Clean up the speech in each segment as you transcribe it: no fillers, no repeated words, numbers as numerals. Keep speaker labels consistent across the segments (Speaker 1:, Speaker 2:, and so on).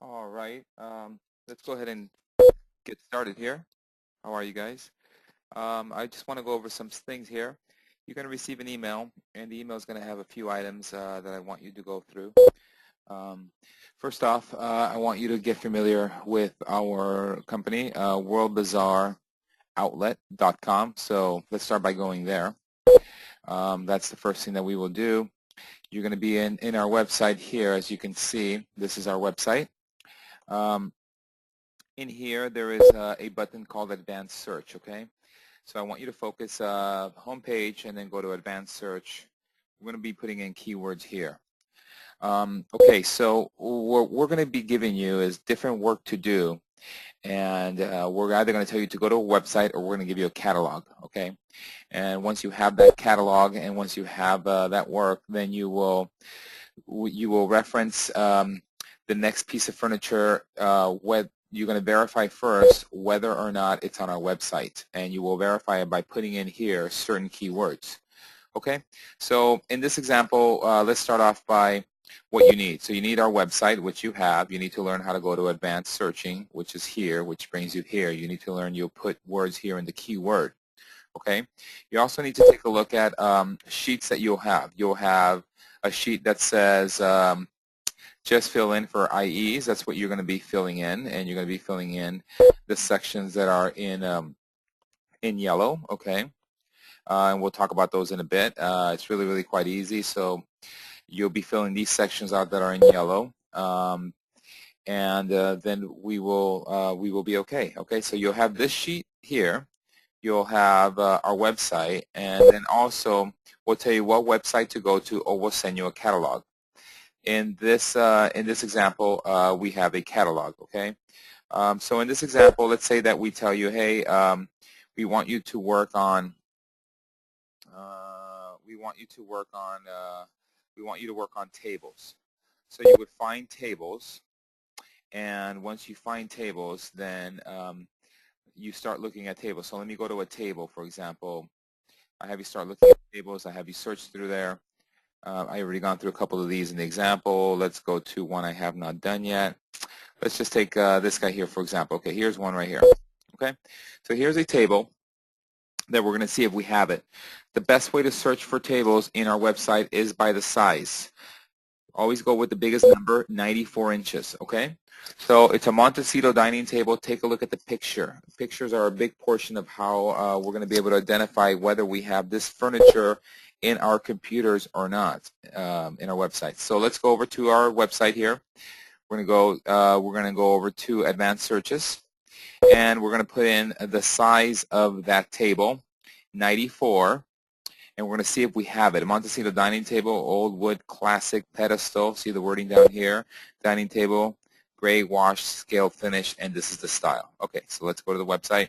Speaker 1: All right, let's go ahead and get started here. How are you guys? I just want to go over some things here. You're going to receive an email, and the email is going to have a few items that I want you to go through. Um, First off, I want you to get familiar with our company, worldbazaaroutlet.com. So let's start by going there. That's the first thing that we will do. You're going to be in our website here. As you can see, this is our website. In here, there is a button called Advanced Search, okay? So I want you to focus home page and then go to Advanced Search. We're going to be putting in keywords here. Okay, so what we're going to be giving you is different work to do, and we're either going to tell you to go to a website or we're going to give you a catalog, okay? And once you have that catalog and once you have that work, then you will reference the next piece of furniture. You're going to verify first whether or not it's on our website, and you will verify it by putting in here certain keywords. Okay, so in this example, let's start off by what you need. So you need our website, which you have. You need to learn how to go to advanced searching, which is here, which brings you here. You need to learn you'll put words here in the keyword. Okay, you also need to take a look at sheets that you'll have. You'll have a sheet that says just fill in for IEs. That's what you're going to be filling in, and you're going to be filling in the sections that are in yellow, okay? And we'll talk about those in a bit. It's really quite easy. So you'll be filling these sections out that are in yellow, and then we will be okay. Okay, so you'll have this sheet here. You'll have our website, and then also we'll tell you what website to go to, or we'll send you a catalog. In this example, we have a catalog. Okay, so in this example, let's say that we tell you, hey, we want you to work on tables. So you would find tables, and once you find tables, then you start looking at tables. So let me go to a table, for example. I have you start looking at tables. I have you search through there. I already gone through a couple of these in the example. Let's go to one I have not done yet. Let's just take this guy here, for example. Okay, here's one right here. Okay, so here's a table that we're going to see if we have it. The best way to search for tables in our website is by the size. Always go with the biggest number, 94 inches, okay? So it's a Montecito dining table. Take a look at the picture. Pictures are a big portion of how we're going to be able to identify whether we have this furniture in our computers or not in our website. So let's go over to our website here. We're going to go over to advanced searches, and we're going to put in the size of that table, 94. And we're going to see if we have it. A Montecito dining table, old wood, classic pedestal. See the wording down here. Dining table, gray wash, scale finish, and this is the style. Okay, so let's go to the website.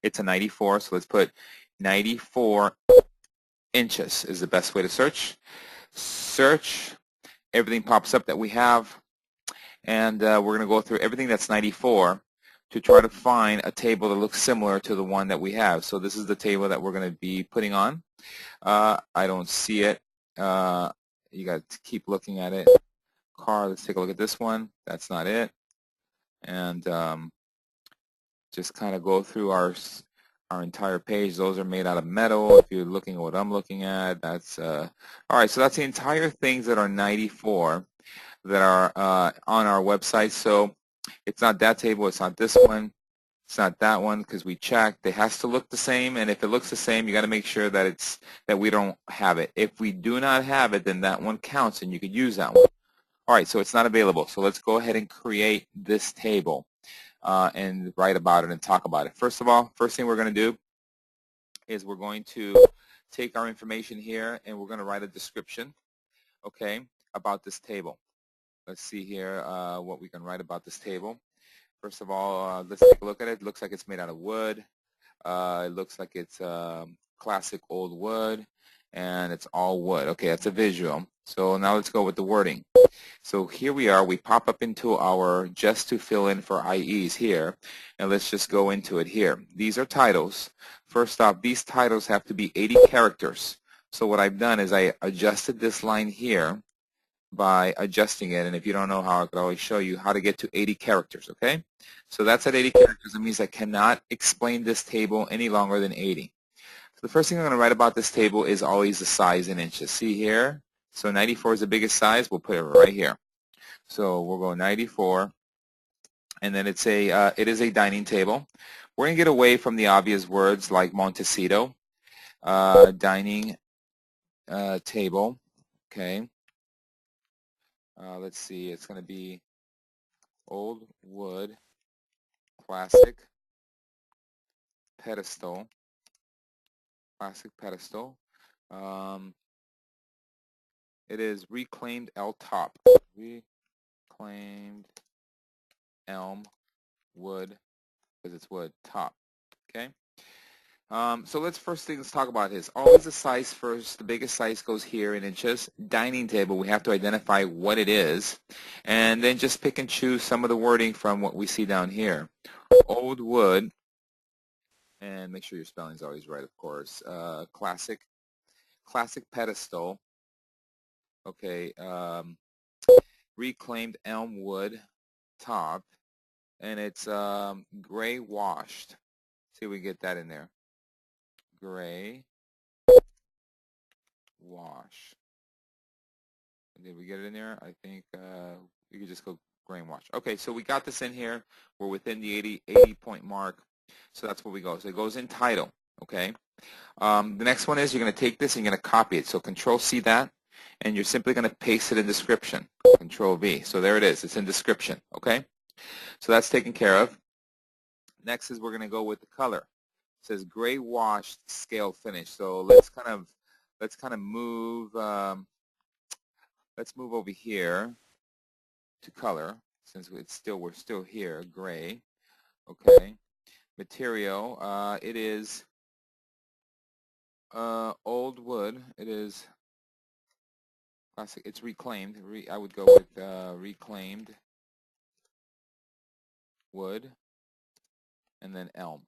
Speaker 1: It's a 94, so let's put 94 inches is the best way to search. Search, everything pops up that we have, and we're going to go through everything that's 94 to try to find a table that looks similar to the one that we have. So this is the table that we're going to be putting on. I don't see it. You got to keep looking at it. Car, let's take a look at this one. That's not it. And just kind of go through our entire page. Those are made out of metal. If you're looking at what I'm looking at, that's all right. So that's the entire things that are 94 that are on our website. So it's not that table. It's not this one. It's not that one because we checked. It has to look the same, and if it looks the same, you got to make sure that we don't have it. If we do not have it, then that one counts, and you could use that one. All right, so it's not available. So let's go ahead and create this table and write about it and talk about it. First of all, first thing we're going to do is we're going to take our information here, and we're going to write a description, okay, about this table. Let's see here what we can write about this table. First of all, let's take a look at it. It looks like it's made out of wood. It looks like it's classic old wood, and it's all wood. Okay, that's a visual. So now let's go with the wording. So here we are. We pop up into our just to fill in for IEs here, and let's just go into it here. These are titles. First off, these titles have to be 80 characters. So what I've done is I adjusted this line here by adjusting it. And if you don't know how, I could always show you how to get to 80 characters, okay? So that's at 80 characters. It means I cannot explain this table any longer than 80. So the first thing I'm going to write about this table is always the size in inches. See here? So 94 is the biggest size. We'll put it right here. So we'll go 94, and then it is a dining table. We're going to get away from the obvious words like Montecito, dining table. Okay. Let's see. It's going to be old wood, classic pedestal, classic pedestal. It is reclaimed L top, reclaimed elm wood, because it's wood, top. Okay. So let's talk about his. Always the size first. The biggest size goes here in inches. Dining table, we have to identify what it is, and then just pick and choose some of the wording from what we see down here. Old wood, and make sure your spelling is always right, of course. Classic pedestal. Okay. Reclaimed elm wood top, and it's gray washed. See if we get that in there. Gray wash. Did we get it in there? I think we could just go gray wash. Okay, so we got this in here. We're within the 80 point mark. So that's where we go. So it goes in title. Okay. The next one is you're going to take this and you're going to copy it. So Control C that, and you're simply going to paste it in description. Control V. So there it is. It's in description. Okay. So that's taken care of. Next is we're going to go with the color. It says gray washed scale finish. So let's kind of move. Let's move over here to color, since we're still here. Gray. Okay. Material. It is old wood. It is classic. It's reclaimed. I would go with reclaimed wood, and then elm.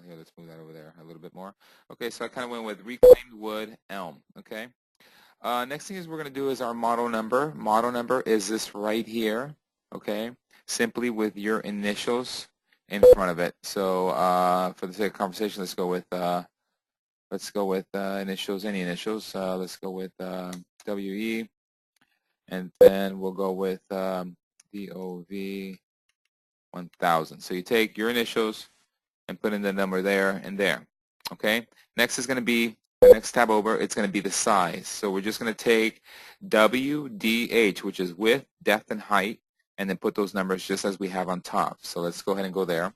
Speaker 1: Here, let's move that over there a little bit more. Okay, so I kind of went with reclaimed wood, elm. Okay. Next thing is we're going to do is our model number. Model number is this right here. Okay. Simply with your initials in front of it. So for the sake of conversation, let's go with initials. Any initials. Let's go with WE, and then we'll go with DOV 1000. So you take your initials and put in the number there and there. Okay. Next is going to be the next tab over. It's going to be the size. So we're just going to take WDH, which is width, depth, and height, and then put those numbers just as we have on top. So let's go ahead and go there.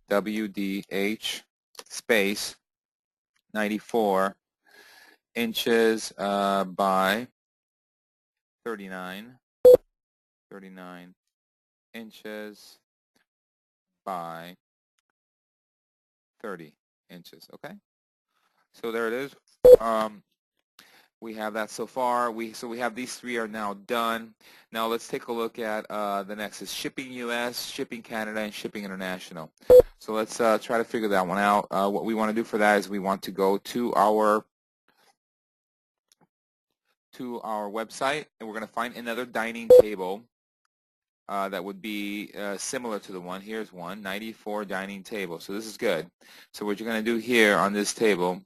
Speaker 1: WDH space 94 inches by 39 inches by 30 inches. Okay. So there it is. We have that so far. So we have these three are now done. Now let's take a look at the next is shipping U.S., shipping Canada, and shipping international. So let's try to figure that one out. What we want to do for that is we want to go to our website, and we're going to find another dining table that would be similar to the one. Here's one, 94 dining table. So this is good. So what you're going to do here on this table,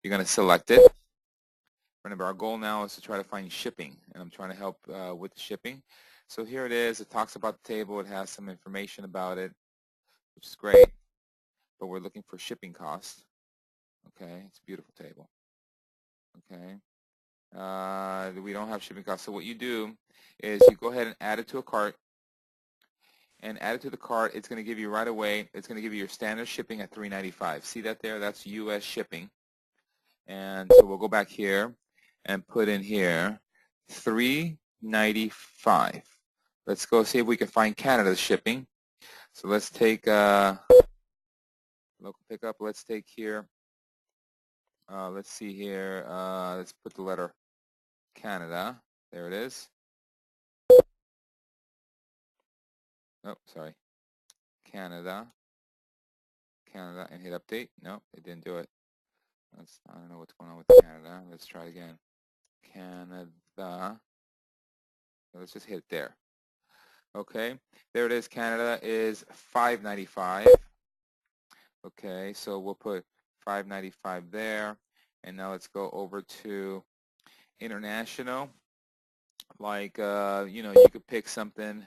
Speaker 1: you're going to select it. Remember, our goal now is to try to find shipping, and I'm trying to help with the shipping. So here it is. It talks about the table. It has some information about it, which is great, but we're looking for shipping costs. Okay, it's a beautiful table. Okay, we don't have shipping costs. So what you do is you go ahead and add it to a cart, and add it to the cart. It's going to give you right away, it's going to give you your standard shipping at $3.95. See that there? That's U.S. shipping. And so we'll go back here and put in here $3.95. Let's go see if we can find Canada's shipping. So let's take local pickup. Let's take here. Let's see here. Let's put the letter Canada. There it is. Oh, sorry. Canada, and hit update. No, it didn't do it. I don't know what's going on with Canada. Let's try it again. Canada. Let's just hit there. Okay, there it is. Canada is $5.95. Okay, so we'll put $5.95 there. And now let's go over to international. Like, you could pick something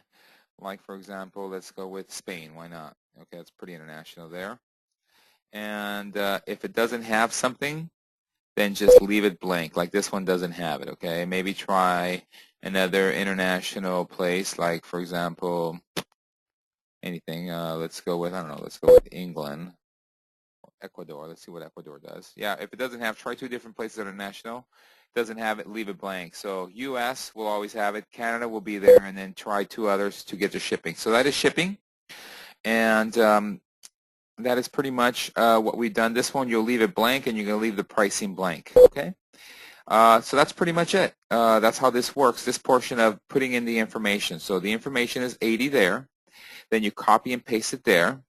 Speaker 1: like, for example, let's go with Spain. Why not? Okay, that's pretty international there. And if it doesn't have something, then just leave it blank. Like this one doesn't have it, okay? Maybe try another international place, like, for example, anything. Let's go with, I don't know, let's go with England. Ecuador. Let's see what Ecuador does. Yeah, if it doesn't have, try 2 different places that are national. Doesn't have it, leave it blank. So U.S. will always have it. Canada will be there, and then try 2 others to get the shipping. So that is shipping, and that is pretty much what we've done. This one, you'll leave it blank, and you're going to leave the pricing blank. Okay. So that's pretty much it. That's how this works, this portion of putting in the information. So the information is 80 there. Then you copy and paste it there.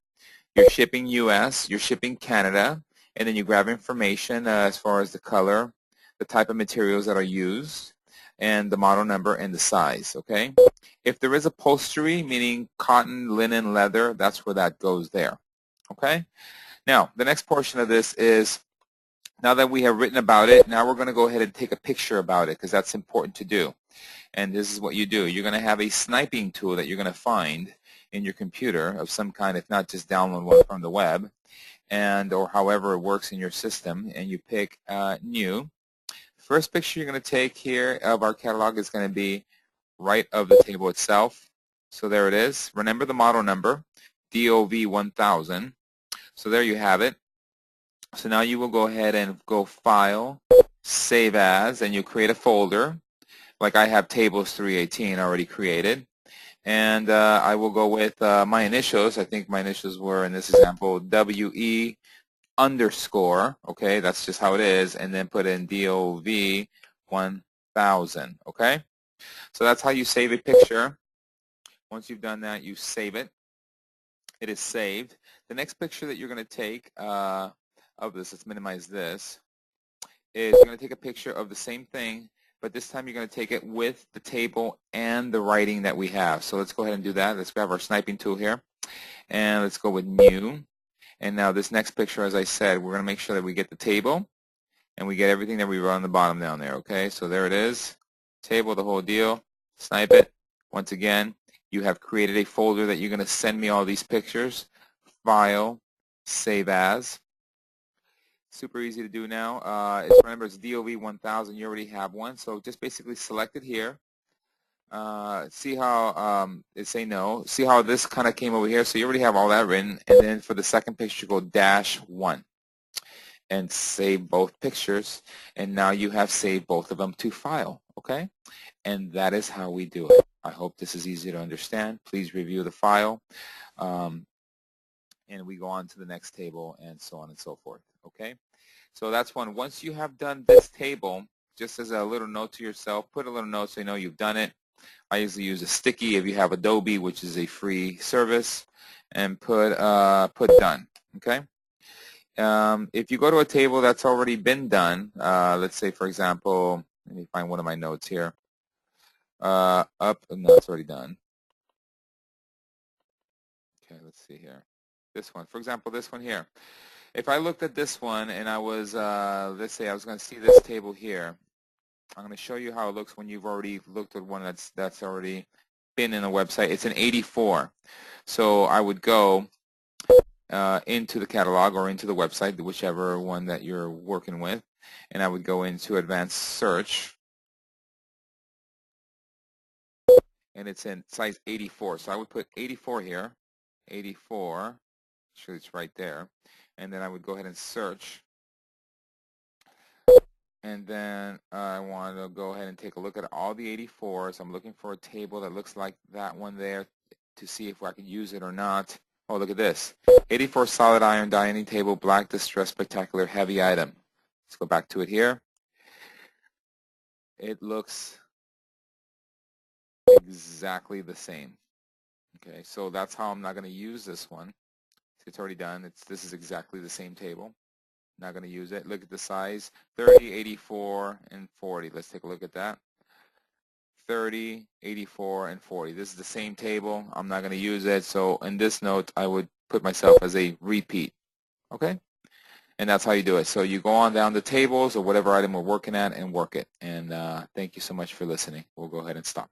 Speaker 1: You're shipping U.S., you're shipping Canada, and then you grab information as far as the color, the type of materials that are used, and the model number and the size, okay? If there is upholstery, meaning cotton, linen, leather, that's where that goes there, okay? Now, the next portion of this is, now that we have written about it, now we're going to go ahead and take a picture about it because that's important to do. And this is what you do. You're going to have a sniping tool that you're going to find in your computer of some kind, if not just download one from the web, and or however it works in your system, and you pick new. First picture you're going to take here of our catalog is going to be right of the table itself. So there it is. Remember the model number, DOV1000. So there you have it. So now you will go ahead and go File, Save As, and you create a folder. Like I have Tables 318 already created. And I will go with my initials. I think my initials were, in this example, WE underscore. Okay, that's just how it is. And then put in DOV 1000. Okay, so that's how you save a picture. Once you've done that, you save it. It is saved. The next picture that you're going to take of this, let's minimize this, is you're going to take a picture of the same thing, but this time you're going to take it with the table and the writing that we have. So let's go ahead and do that. Let's grab our sniping tool here, and let's go with new. And now this next picture, as I said, we're going to make sure that we get the table, and we get everything that we wrote on the bottom down there, okay? So there it is, table, the whole deal. Snipe it. Once again, you have created a folder that you're going to send me all these pictures. File, Save As. Super easy to do now. Remember, it's DOV 1000. You already have one, so just basically select it here. See how it say no. See how this kind of came over here. So you already have all that written, and then for the second picture, go -1 and save both pictures. And now you have saved both of them to file. Okay, and that is how we do it. I hope this is easy to understand. Please review the file. And we go on to the next table and so on and so forth, okay? So that's one. Once you have done this table, just as a little note to yourself, put a little note so you know you've done it. I usually use a sticky if you have Adobe, which is a free service, and put done, okay? If you go to a table that's already been done, let's say, for example, let me find one of my notes here. No, it's already done. Okay, let's see here. This one, for example, this one here. If I looked at this one and I was, let's say I was going to see this table here, I'm going to show you how it looks when you've already looked at one that's already been in a website. It's an 84. So I would go into the catalog or into the website, whichever one that you're working with, and I would go into advanced search, and it's in size 84. So I would put 84 here, 84, actually it's right there, and then I would go ahead and search. And then I want to go ahead and take a look at all the 84s. I'm looking for a table that looks like that one there to see if I can use it or not. Oh, look at this. 84 solid iron dining table, black distress spectacular heavy item. Let's go back to it here. It looks exactly the same. Okay, so that's how I'm not going to use this one. It's already done. This is exactly the same table. Not going to use it. Look at the size, 30, 84, and 40. Let's take a look at that. 30, 84, and 40. This is the same table. I'm not going to use it. So in this note, I would put myself as a repeat. Okay? And that's how you do it. So you go on down the tables or whatever item we're working at and work it. And thank you so much for listening. We'll go ahead and stop.